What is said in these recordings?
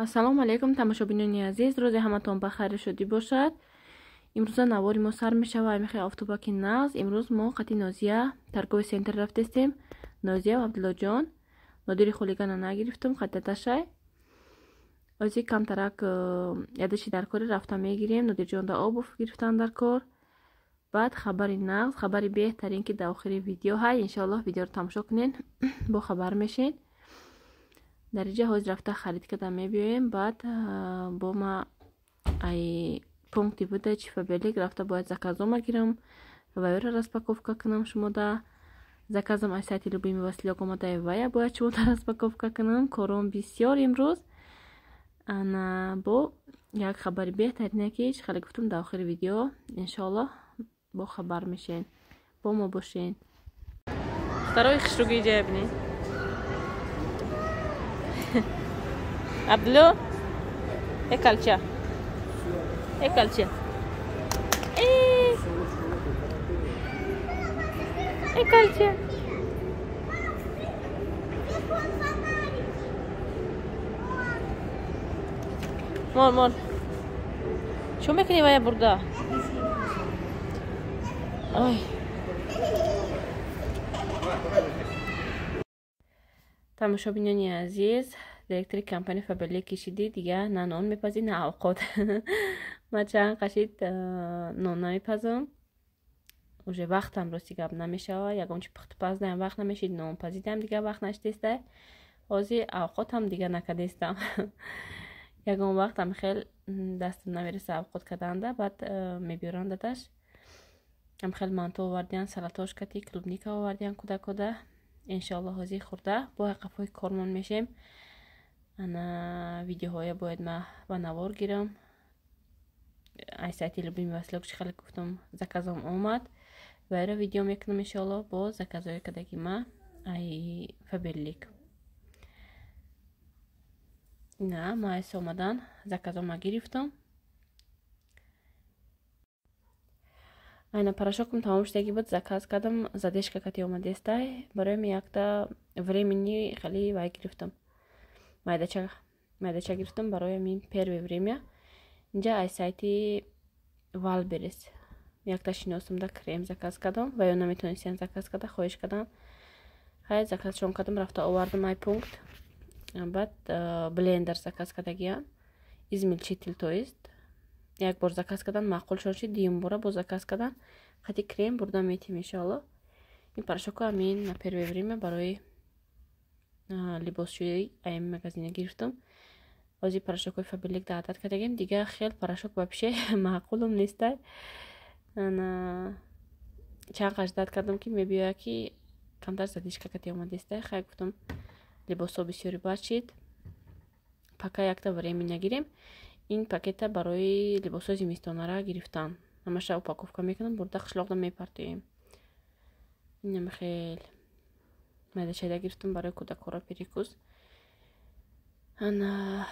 ассалому алайкум тамошобинони азиз, рӯзи ҳаматон бахайр шудӣ бошад. имрӯза навори мо сар мешава амихи автобаки нағз. имрӯз мо қати Нозия торговый центр рафтестем. Нозия ва Абдуллоҷон нодири хулигана нагирифтум хататашай ози камтарак ядаши дар кори рафта мегирем. Нодирҷонда обув гирифтан дар кор. баъд хабари нағз, хабари беҳтарин ки дар охири видео ҳай. иншоаллоҳ видеоро тамошо кунен бо хабар мешен. дар инҷа ҳозир рафта харид карда мебиёем. баъд бо ма ай пункти выдачи фаберлик рафта бояд заказома гирам вайро распаковка кунам шумода. заказам ай сайти любими василёк омадаи вая бояд шумода распаковка кунам. кором бисёр имрӯз ана бо як хабари беҳтарине ки хеле гуфтум дар охири видео иншоаллоҳ бо хабар мешен. бо мо бошен. второй хишруги иҷа бинед. Abdullo, calcia. Calcia. Calcia. Mol. Ço mekini vaya burada? Ay. тамошобинони азиз, директори компания фаберлик кишидӣ дига на нон мепазӣ на авқот. ма чанд қашид нон намепазам. уже вақтам рости гап намешава. ягон чи пухту паздаям вақт намешид, нон пазидам дига вақт наштестай. ози авқотам дига накадестам. ягон вақтам хел дастам намереса авқот карданда. баъд мебиёран дадаш. ам хел манто овардиан, салатошкати, клубника овардиан куда-куда. иншоаллоҳ ҳозир хурда бо қафои кормон мешем. ана видеоҳоя бояд ма ба навор гирам. ай сайти любими василёк чи хеле гуфтум заказом омад. вайро видео мекунам иншоаллоҳ бо заказои кадаги ма ай фаберлик. ина ма айс омадан заказома гирифтам. айна порошокам тамом шудагӣ буд. заказ кардам. задешка кати омадестай. барои якта времени хеле вай гирифтам. майдача гирифтам барои мин первое время. инҷа ай сайти Валберес якта шиносамда крем заказ кардам. ва ё наметонистем заказ карда хоҳиш кардам. ҳай заказшон кардам, рафта овардам ай пункт. баъд блендер заказ кардагиам. измельчитель то есть. як бор заказ кардан маъқулшон шид. дуюм бора бо заказ кардан қати крем бурда метим иншоаллоҳ. ин порошоко амин на первое время барои либосшӯӣ ай магазина гирифтам. озир порошокои фаберлик да адад кардагем. дига хел порошок вообще маъқулам нестай. ана чанд қаш дад кардам ки мебиёя ки камтар задишка кати омадестай. хай гуфтам либосо бисёри бад шид. пока якта времени нагирем. ин пакета барои либосои зимистонара гирифтан. ҳамаша упаковка мекунам, бурда қишлоқда мепартоем. инам хел майдачайда гирифтам барои кӯдакора перекус. ана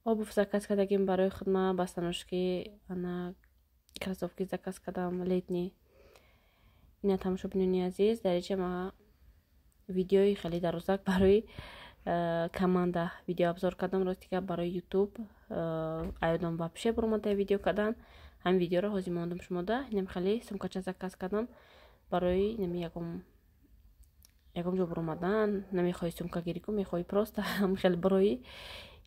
обув заказ кардагим барои худма бастаношки. ана кросовки заказ кардам летни. ина тамошобинони азиз, дар инҷа ма видеои хеле дарозак барои команда видео обзор кардам. ростига барои ютуб аёдам вообще буромада видео кардан. ҳамин видеоро ҳозир мондам шумода. инам хеле сумкача заказ кардам барои нами ягон ҷо буромадан. намехоҳӣ сумка гирӣ кун, мехоҳӣ просто хеле барои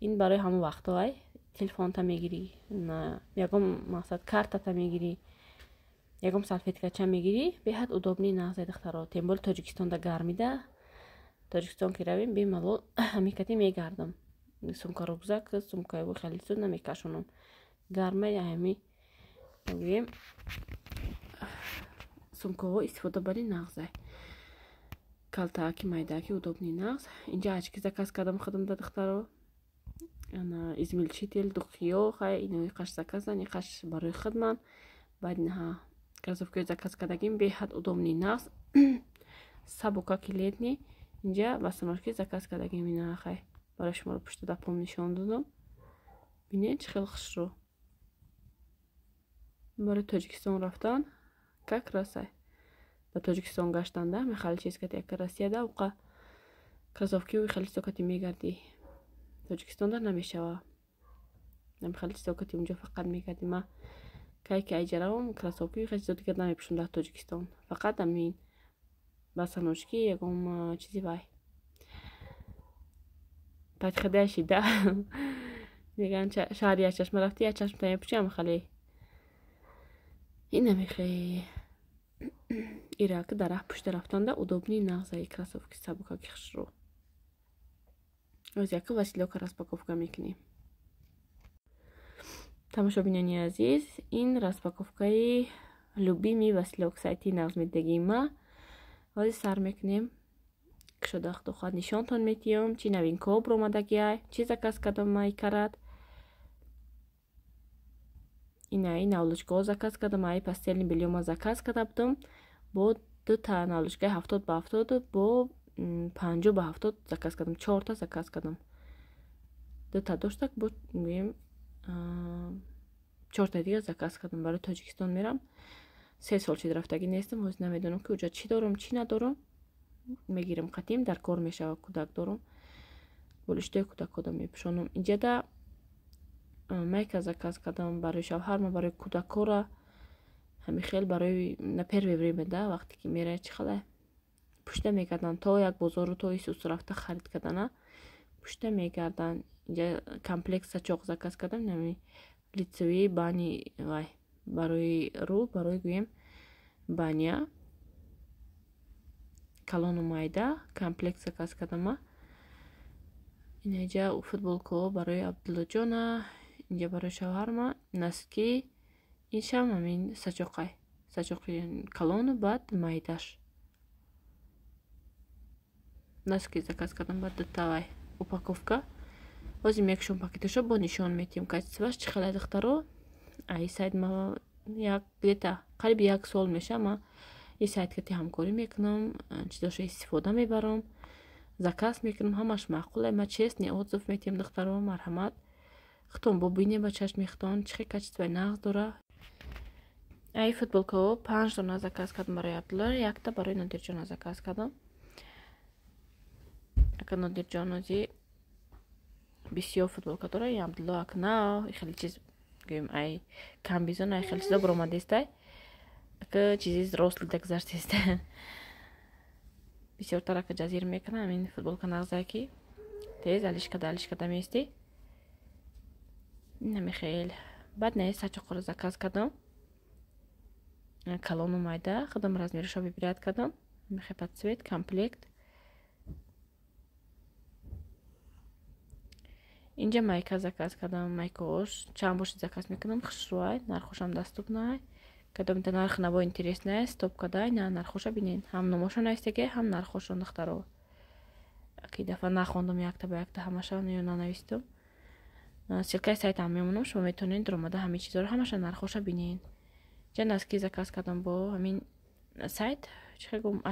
ин барои ҳамон вақтҳо ай телефонта мегирӣ, ягон мақсад картата мегирӣ, ягон салфеткача мегирӣ. беҳад удобни нағзе духтаро. тем боли тоҷикистонда гармида. тоҷикистон ки равем бемалол ҳамикати мегардам. сумка рюкзак, сумкаи хеле зуд намекашонам. гармаи ҳами мегӯем сумкаҳо истифода бари нағзе. калтааки майдааки удобни нағз. инҷа очки заказ кардам худамда духтаро. ана измельчитель, духиё, хай инои қаш заказан, ин қаш барои худман. баъд инаҳа кросовкаи заказ кардагим беҳад удобни нағз. сабукаки летни. инҷа бастоношки заказ кардагим. ина хай барои шуморо пушта дапом нишон додам. бинед чӣ хел хушрӯ. барои тоҷикистон рафтан как раз ай ба тоҷикистон гаштанда мехали чиз кати як Россияда уқа кроссовки хеле сокати мегарди тоҷикистонда намешава. намехали чизо ки унҷо фақат мегади ма кай ки айҷаравам кросовки ва чизо дигар намепӯшам дар тоҷикистон. фақат амин басаночки ягон чизи вай патхадаи шида меган шаҳри ячашма рафти ячашмта мепӯши амихале ин намехе ира ки дар раҳ пушта рафтанда удобни нағзаи кросовки сабукаки хушрӯ оз яка василёка распаковка мекунем. тамошобинони азиз, ин распаковкаи любими василёк сайти нағз медагии ма ҳозир сар мекунем. кишода худохоҳад нишонтон метиём чӣ новинкаҳо биромадагиай, чӣ заказ кардам май карад. инаи навлучкаҳо заказ кардам, аи пастелни бельёма заказ карда будам бо дута навлучкаи 70x70 бо 50x70 заказ кардам. 4та заказ кардам. дута доштак бо гӯем 4та дигар заказ кардам. барои тоҷикистон мерам. 3 сол чиз рафтагӣ нестам. ҳозир намедонам ки уҷа чӣ дорам чӣ надорам. мегирам қатим дар кор мешава. кӯдак дорам. болиштаи кӯдакодам мепӯшонам. инҷада майка заказ кардам барои шавҳарма, барои кӯдакора. ҳами хел барои на первое время да вақте ки мера чихала пушта мегардан то як бозору то исус рафта харид кардана пушта мегардан. инҷа комплект сачоқ заказ кардам. нами лицевии бани вай барои рӯ барои гӯем баня калону майда комплект заказ кардам. инҷа футболкаҳо барои абдуллоҷона, инҷа барои шавҳарма, носки. иншам амин сачоқай сачоқи калону баъд майдаш носки заказ кардам. баъд дутавай упаковка ҳозир мекушам пакеташо бо нишон метиём качестваш чӣ хеле духтаро. ай сайт ма як где-то қариби як сол меша ма и сайт кати ҳамкорӣ мекунам, чизошо истифода мебарам, заказ мекунам. ҳамаш маъқуле. ма честный отзыв метиём духтаро. марҳамат хитон бо бине ба чашми хитон чӣ хел качествои нағз дора. ай футболкаҳо 5 дона заказ кардам барои Абдулло, якта барои Нодирҷона заказ кардам. ака Нодирҷон ози бисёр футболка дора. и Абдулло ак на хеле чиз гӯем ай камбизон ай хеле чиза биромадестай. ака чизи росли дагзаштестай. бисёртар ака ҷазир мекунам. амин футболка нағзаки тез алишкада мести. намехел баъд не сачоқро заказ кардам. калону майда худам размерашо вибират кардам. мехе под цвет комплект. инҷа майка заказ кардам. майкаош чанд боши заказ мекунам. хушрӯай нархошам даступнай кадомита нарх наво интереснай стопкадай на нархоша бинен. ҳам номошон айстаге ҳам нархошон духтаро. ки дафъа нахондам якта ба якта ҳамашон ё нанавистам. силкаи сайтам мемонам. шумо метавонед ромада ҳамин чизоро ҳамаша нархоша бинен. ҷа носки заказ кардам бо ҳамин сайт.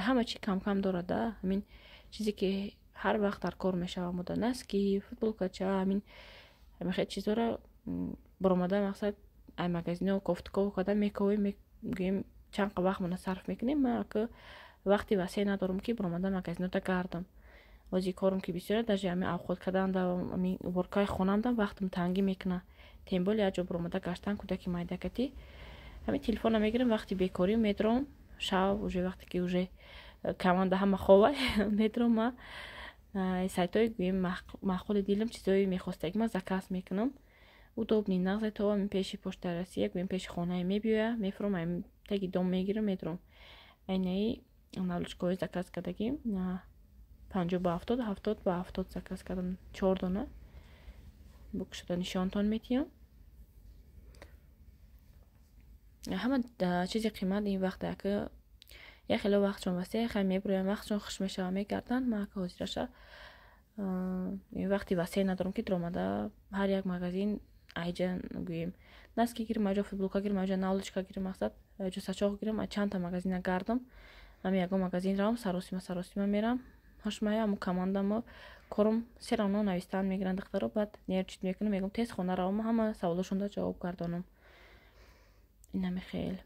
ҳама чи кам кам дорад да. ҳамин чизе ки ҳар вақт дар кор мешава мода носки футболкача ҳамин ҳамихел чизоро баромада мақсад ай магазино кофтуко када мекавем мегӯем чанд вақт мона сарф мекунем. ма ак вақти васеъ надорам ки баромада магазинода гардам. ҳозир корам ки бисёр даже ҳамин авқот карданда ҳамин уборкаи хонамда вақтам тангӣ мекуна. тем более як ҷо баромада гаштан кӯдаки майдакати ҳамин телефона мегирам вақти бекорӣ медром шав уже вақте ки уже каманда ҳама хова медром ма сайтҳои гӯем маъқули дилам чизои мехостаги ма заказ мекунам. удобни нағзе то ҳамин пеши почтаи Россия гӯем пеши хонаи мебиёя мефурам ҳамин таги дом мегирам медром. айнаи навлучкаҳои заказ кардагим 50x70 70x70 заказ кардам. 4 дона букшуда нишонтон метиём. ҳама чизи қимат ин вақт ака я хело вақтшон васеъ хай мебуроям вақтшон хуш мешава мегарданд. ма ака ҳозираша ин вақти васеъ надорам ки дромада ҳар як магазин айҷа гӯем носки гирам аҷо футболка гирам аҷо навлучка гирам мақсад аҷо сачоқ гирам чандта магазина гардам. ҳамин ягон магазин равам саросима мерам ҳошмая аму командамо корум се равно навистан мегиранд духтаро. баъд нерчит мекунам мегум тез хона равам ҳама саволошонда ҷавоб гардонам. инамехел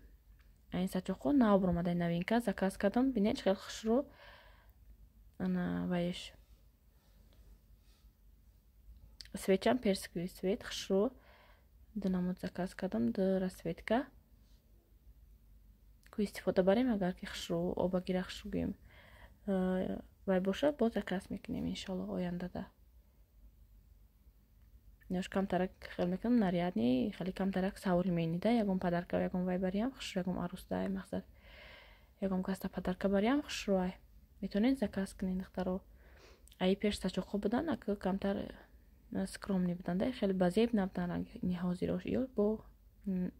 айн сачоқо нав биромадаи новинка заказ кардам. бинед хел хушрӯ ана вайш Светчам персиковый свет хушрӯ динамуд заказ кардам ду расветка ку истифода барем. Агар ки хушрӯ обагира хушрӯ гӯем вай бошад боз заказ мекунем иншалло ояндада. Яш камтарак хел мекунам нарядни хеле камтарак савори менида ягон падарка ягон вай бариям хушрӯ ягон арӯста мақсад ягон каста падарка бариям хушрӯ метавонед заказ кунед духтаро. Аи пеш сачоқҳо будан ака камтар скромни буданда хеле ба зеб набудан ҳозирош ё бо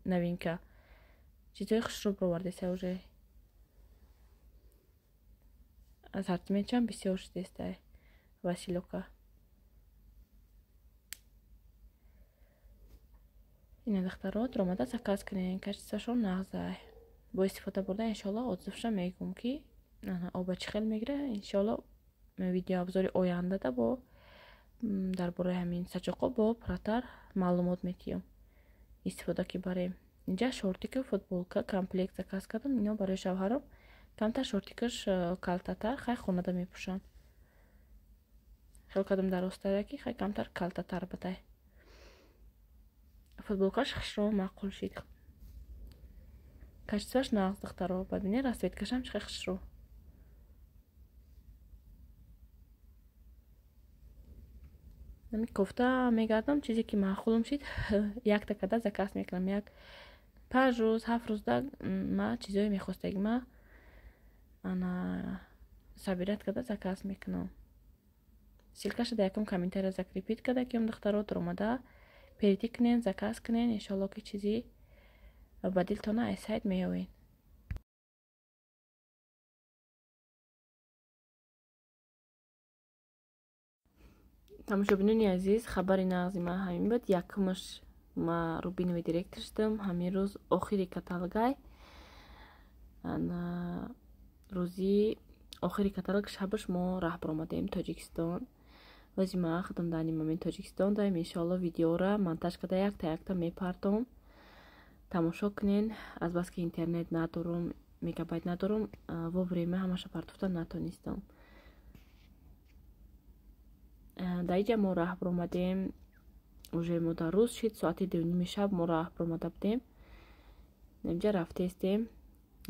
новинка чизои хушрӯ бировардеса уже ассортиментчам бисёр шудеста василёка. ина духтаро омада заказ кунен качествашон нағзай бо истифода бурда иншалло отзывша мегум ки оба чӣ хел мегира. Иншалло видеообзори ояндада бо дар бораи ҳамин сачоқҳо бо пурратар маълумот метиҳам истифода ки барем. инҷа шортика футболка комплект заказ кардам. ино барои шавҳарам камтар шортикаш калтатар хай хонада мепӯшанд. хел кардам дарозтара ки хай камтар калтатар бадай. футболкаш хушрӯ маъқул шид. качестваш нағз духтаро бабинед расветкашам чӣ хел хушрӯ. нами кофта мегардам чизе ки маъқулам шид як такада заказ мекунам. як 5 рӯз 7 рӯзда ма чизое мехостаги ма ана сабират када заказ мекунам. силкаша да якам комментария закрепит када киём духтаро омада перейти кунен заказ кунен иншалло ки чизи ба дилтона айсайд меёвен. тамошобинони азиз хабари нағзи ма ҳамин буд. якумаш ма рубинови директор шудам. ҳамин рӯз охири каталогай рӯзи охири каталог шабаш мо раҳ баромадем тоҷикистон. вази ма худамдани мамин тоҷикистон даем. иншалло видеора монтаж када якта якта мепардом. тамошо кунен. азбаски интернет надорум мегабайт надорум во время ҳамаша партофта натонистам. дар инҷа мо раҳ баромадем. уже мо дар рӯз шид соати 2:30 шаб мо раҳ баромада будем. инҷа рафтестем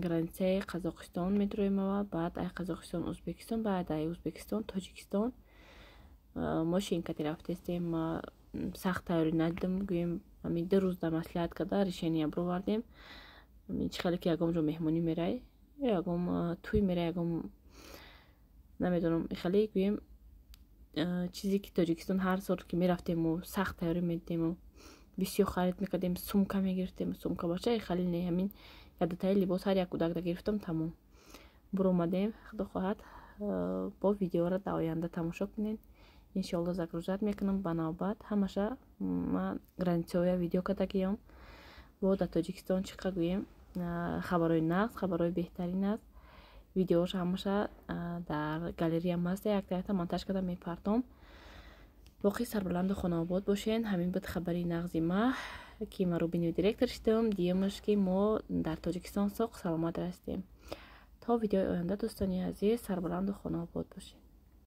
границаи қазоқистон метроем баъд ай қазоқистон ӯзбекистон баъд ай ӯзбекистон тоҷикистон мошинкати рафтестем. сахт тайёрӣ надидам гӯем ҳамин 2 рӯз дар маслиҳат када решения бировардем. чӣ хеле ки ягом ҷо меҳмонӣ мерай ягом тӯй мерай ягом намедонам хеле гӯем чизе ки тоҷикистон ҳар сол ки мерафтему сахт тайёрӣ медидему бисёр харид мекардем. сумка мегирифтем сумка бача хеле не ҳамин ядатаи либос ҳар як кӯдак да гирифтам тамом буромадем. худо хоҳад бо видеора дар оянда тамошо кунем. иншалло загружат мекунам ба навбат ҳамаша ма границаоя видео када гиём бо дар тоҷикистон чӣ қа гӯем хабарои нағз хабарои беҳтарин аст. видеош ҳамаша дар галерея маста якта якта монтаж када мепардом. боқӣ сарбаланду хонаобод бошен. ҳамин буд хабари нағзи ма ки ма рубинови директор шудам. диюмаш ки мо дар тоҷикистон соғ саломат растем. то видеои оянда дӯстони азиз сарбаланду хонаобод бошед.